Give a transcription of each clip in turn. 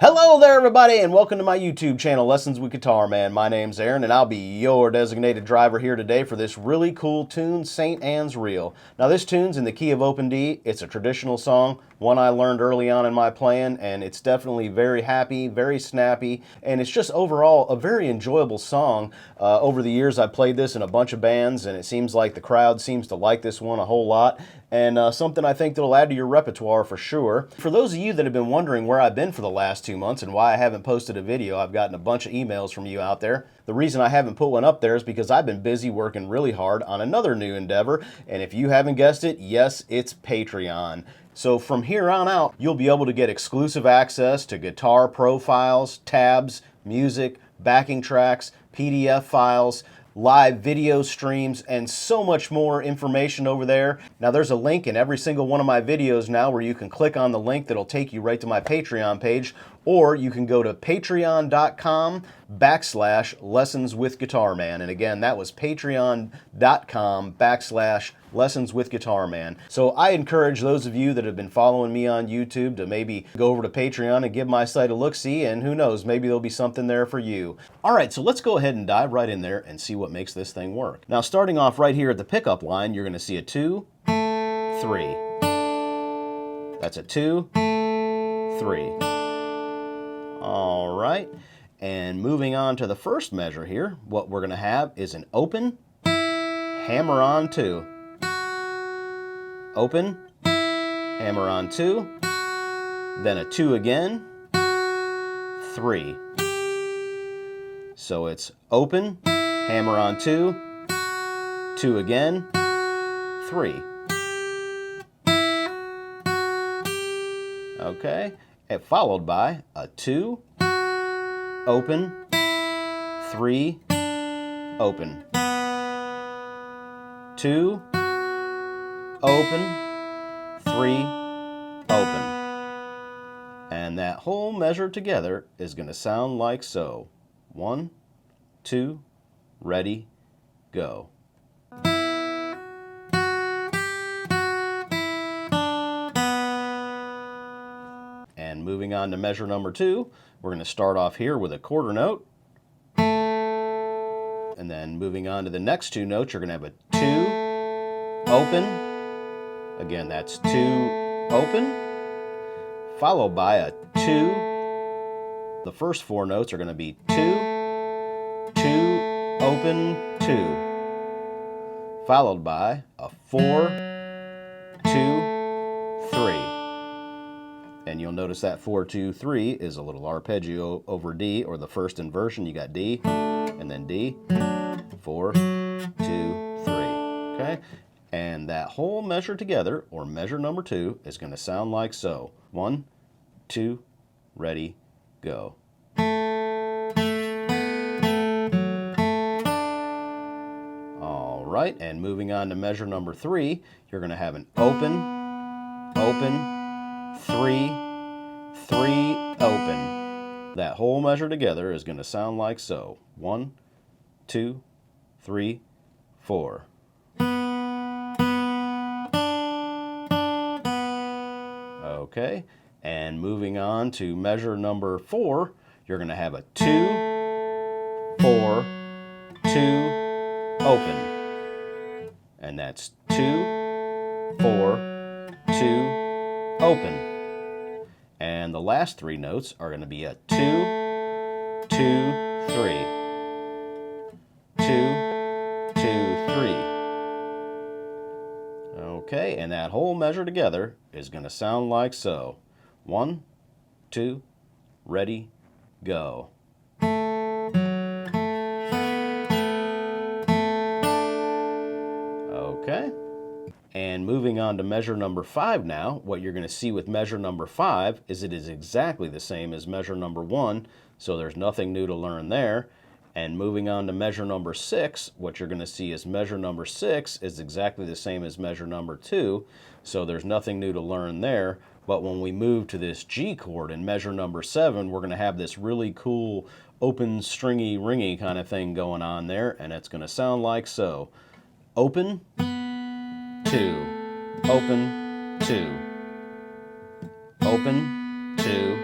Hello there everybody and welcome to my YouTube channel, Lessons with Guitar Man. My name's Aaron and I'll be your designated driver here today for this really cool tune, St. Anne's Reel. Now this tune's in the key of open D. It's a traditional song, one I learned early on in my playing, and it's definitely very happy, very snappy, and it's just overall a very enjoyable song. Over the years I've played this in a bunch of bands and it seems like the crowd seems to like this one a whole lot, and something I think that'll add to your repertoire for sure. For those of you that have been wondering where I've been for the last 2 months and why I haven't posted a video, I've gotten a bunch of emails from you out there. The reason I haven't put one up there is because I've been busy working really hard on another new endeavor, and if you haven't guessed it, yes, it's Patreon. So from here on out, you'll be able to get exclusive access to guitar profiles, tabs, music, backing tracks, PDF files, live video streams, and so much more information over there. Now there's a link in every single one of my videos now where you can click on the link that'll take you right to my Patreon page, or you can go to patreon.com/lessonswithguitarman. And again, that was patreon.com/lessonswithguitarman. So I encourage those of you that have been following me on YouTube to maybe go over to Patreon and give my site a look-see, and who knows, maybe there'll be something there for you. All right, so let's go ahead and dive right in there and see what makes this thing work. Now starting off right here at the pickup line, you're going to see a 2, 3. That's a 2, 3. All right, and moving on to the first measure here, what we're going to have is an open, hammer on 2. Open, hammer on 2, then a 2 again, 3. So it's open, hammer on 2, 2 again, 3. Okay, and followed by a 2, open, 3, open, 2, open, 3, open. And that whole measure together is going to sound like so. 1, 2, ready, go. And moving on to measure number 2, we're going to start off here with a quarter note. And then moving on to the next 2 notes, you're going to have a 2, open. Again, that's 2, open. Followed by a 2. The first 4 notes are going to be 2, 2, open, 2. Followed by a 4, 2, 3. And you'll notice that 4, 2, 3 is a little arpeggio over D, or the first inversion. You got D, and then D, 4, 2, 3. Okay? And that whole measure together, or measure number 2, is going to sound like so. 1, 2, ready, go. All right, and moving on to measure number 3, you're going to have an open, open, 3, 3, open. That whole measure together is going to sound like so. 1, 2, 3, 4. Okay, and moving on to measure number 4, you're going to have a 2, 4, 2, open. And that's 2, 4, 2, open. And the last 3 notes are going to be a 2, 2, 3. 2, 2, 3. Okay, and that whole measure together is going to sound like so. 1, 2, ready, go. Okay. And moving on to measure number 5 now, what you're going to see with measure number 5 is it is exactly the same as measure number 1, so there's nothing new to learn there. And moving on to measure number 6, what you're going to see is measure number 6 is exactly the same as measure number 2, so there's nothing new to learn there. But when we move to this G chord in measure number 7, we're going to have this really cool open, stringy, ringy kind of thing going on there, and it's going to sound like so. Open, 2, open, 2, open, 2,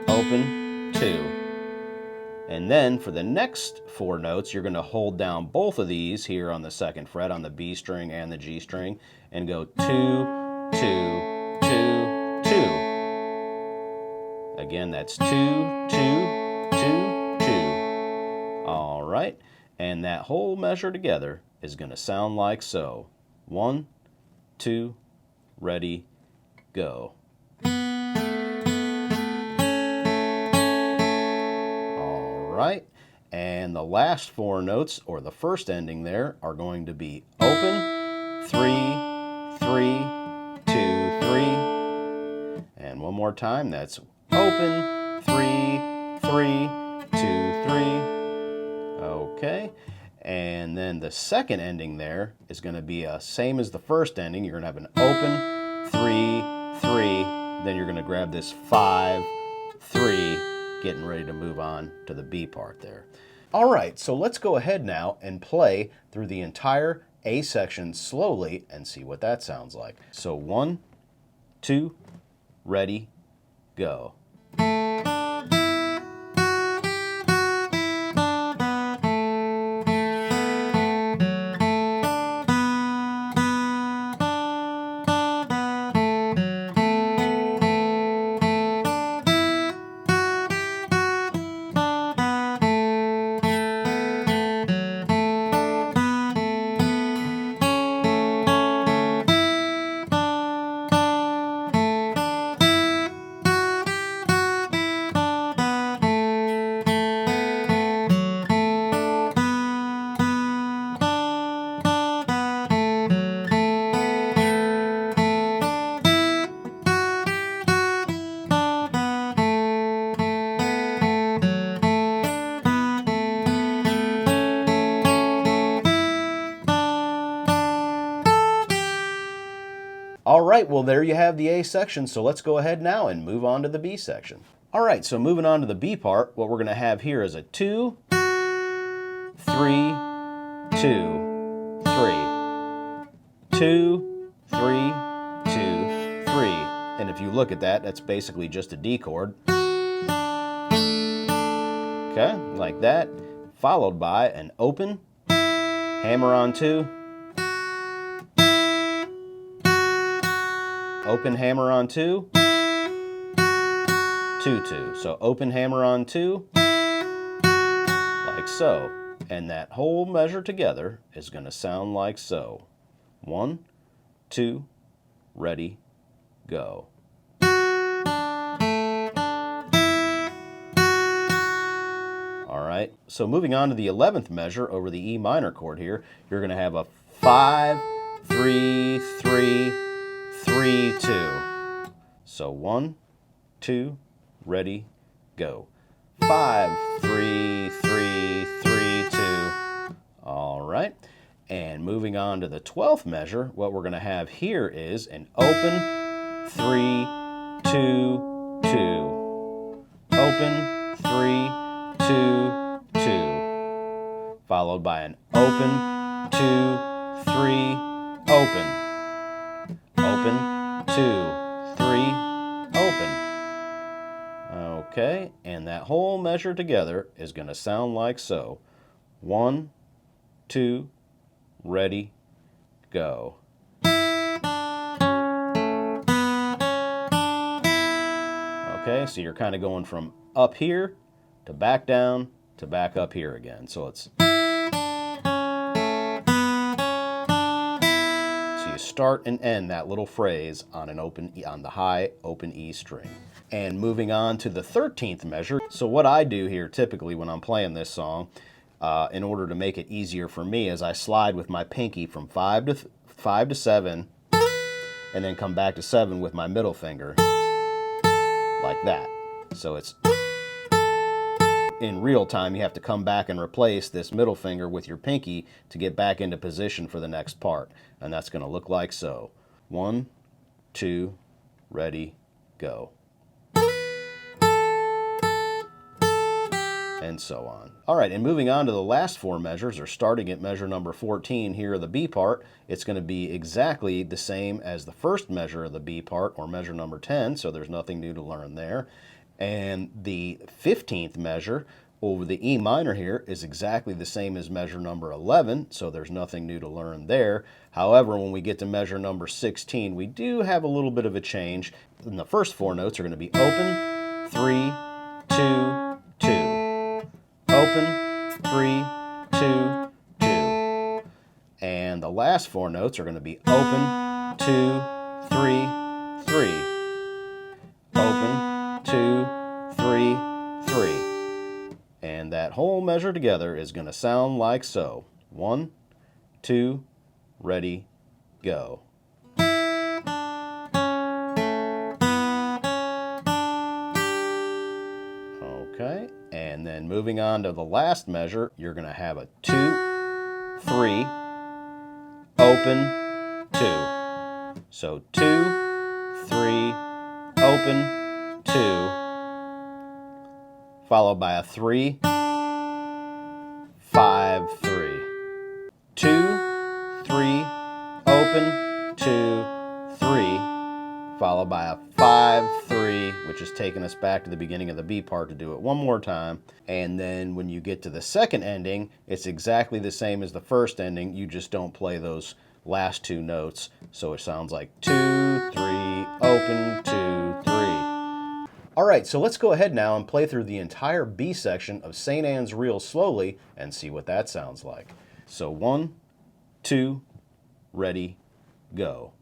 open, 2. And then for the next 4 notes, you're going to hold down both of these here on the 2nd fret on the B string and the G string and go 2, 2, 2, 2. Again, that's 2, 2, 2, 2. All right. And that whole measure together is going to sound like so. 1, 2, ready, go. Right, and the last 4 notes, or the first ending there, are going to be open, 3, 3, 2, 3, and one more time, that's open, 3, 3, 2, 3, okay, and then the second ending there is going to be same as the first ending. You're going to have an open, 3, 3, then you're going to grab this 5, 3, getting ready to move on to the B part there. All right, so let's go ahead now and play through the entire A section slowly and see what that sounds like. So 1, 2, ready, go. All right, well, there you have the A section, so let's go ahead now and move on to the B section. All right, so moving on to the B part, what we're going to have here is a 2, 3, 2, 3, 2, 3, 2, 3. And if you look at that, that's basically just a D chord. Okay, like that, followed by an open, hammer on 2, open, hammer on 2, 2, 2. So open, hammer on 2, like so. And that whole measure together is going to sound like so. 1, 2, ready, go. All right, so moving on to the 11th measure over the E minor chord here, you're going to have a 5, 3, 3, 3, 2. So 1, 2, ready, go. 5, 3, 3, 3, 2. All right. And moving on to the 12th measure, what we're going to have here is an open, 3, 2, 2. Open, 3, 2, 2. Followed by an open, 2, 3, open. Open, 2, 3, open. Okay, and that whole measure together is going to sound like so. 1, 2, ready, go. Okay, so you're kind of going from up here to back down to back up here again. So it's... start and end that little phrase on an open E, on the high open E string. And moving on to the 13th measure. So what I do here typically when I'm playing this song, in order to make it easier for me, is I slide with my pinky from 5 to 7, and then come back to 7 with my middle finger, like that. So it's in real time, you have to come back and replace this middle finger with your pinky to get back into position for the next part. And that's going to look like so. 1, 2, ready, go. And so on. All right, and moving on to the last 4 measures, or starting at measure number 14 here, the B part, it's going to be exactly the same as the first measure of the B part, or measure number 10, so there's nothing new to learn there. And the 15th measure over the E minor here is exactly the same as measure number 11, so there's nothing new to learn there. However, when we get to measure number 16, we do have a little bit of a change. And the first four notes are going to be open, 3, 2, 2. Open, 3, 2, 2. And the last four notes are going to be open, 2, 3, 3. Open, 2, 3, 3. And that whole measure together is going to sound like so. 1, 2, ready, go. Okay, and then moving on to the last measure, you're going to have a 2, 3, open, 2. So 2, 3, open, 2, followed by a 3, 5, 3. 2, 3, open, 2, 3, followed by a 5, 3, which is taking us back to the beginning of the B part to do it one more time. And then when you get to the second ending, it's exactly the same as the first ending, you just don't play those last two notes. So it sounds like 2, 3, open, 2, 3. All right, so let's go ahead now and play through the entire B section of St. Anne's Reel slowly and see what that sounds like. So 1, 2, ready, go.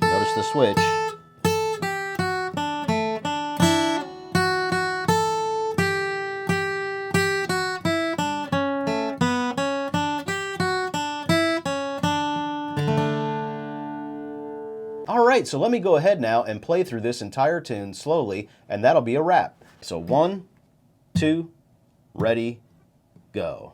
Notice the switch. All right, so let me go ahead now and play through this entire tune slowly, and that'll be a wrap. So 1, 2, ready, go.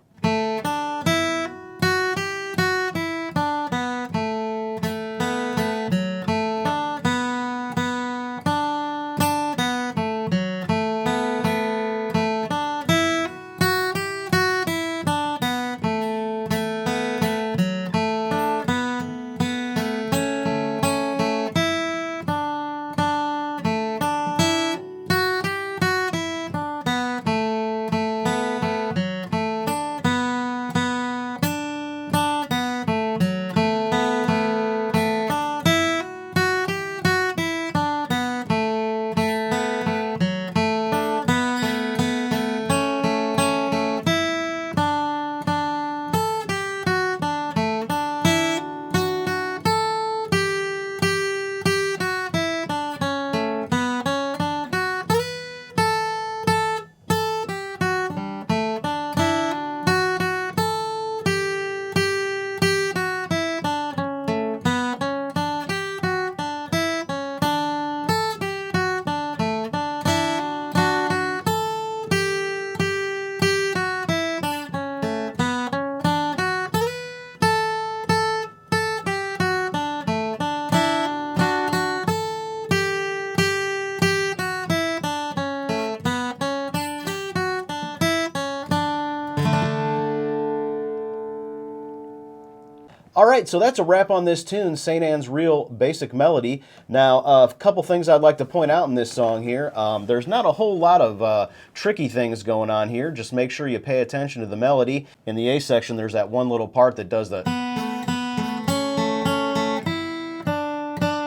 All right, so that's a wrap on this tune, St. Anne's Reel Basic Melody. Now, a couple things I'd like to point out in this song here. There's not a whole lot of tricky things going on here. Just make sure you pay attention to the melody. In the A section, there's that one little part that does the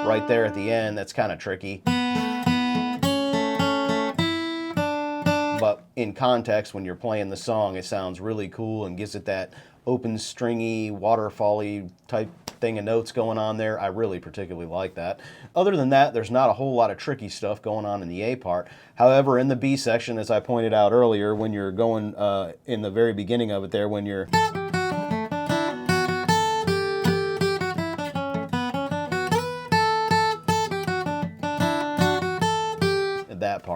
right there at the end. That's kind of tricky. But in context, when you're playing the song, it sounds really cool and gives it that open, stringy, waterfall-y type thing of notes going on there. I really particularly like that. Other than that, there's not a whole lot of tricky stuff going on in the A part. However, in the B section, as I pointed out earlier, when you're going in the very beginning of it there, when you're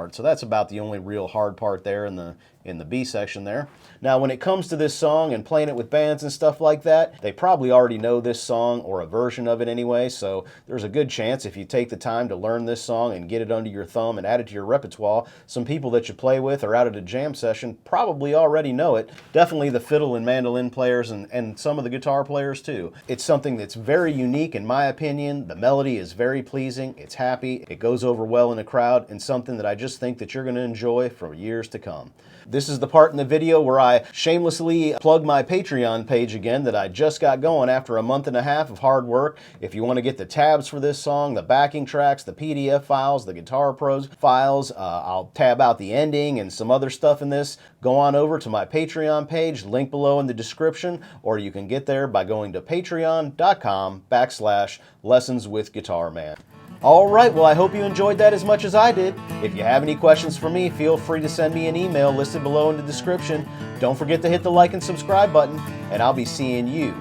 hard. So that's about the only real hard part there in the B section there. Now when it comes to this song and playing it with bands and stuff like that, they probably already know this song or a version of it anyway, so there's a good chance if you take the time to learn this song and get it under your thumb and add it to your repertoire, some people that you play with or out at a jam session probably already know it. Definitely the fiddle and mandolin players and some of the guitar players too. It's something that's very unique in my opinion. The melody is very pleasing, it's happy, it goes over well in a crowd, and something that I just think that you're going to enjoy for years to come. This is the part in the video where I shamelessly plug my Patreon page again that I just got going after a month and a half of hard work. If you want to get the tabs for this song, the backing tracks, the PDF files, the Guitar Pros files, I'll tab out the ending and some other stuff in this, go on over to my Patreon page, link below in the description, or you can get there by going to patreon.com/lessonswithguitarman. All right, well, I hope you enjoyed that as much as I did. If you have any questions for me, feel free to send me an email listed below in the description. Don't forget to hit the like and subscribe button, and I'll be seeing you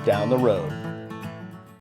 down the road.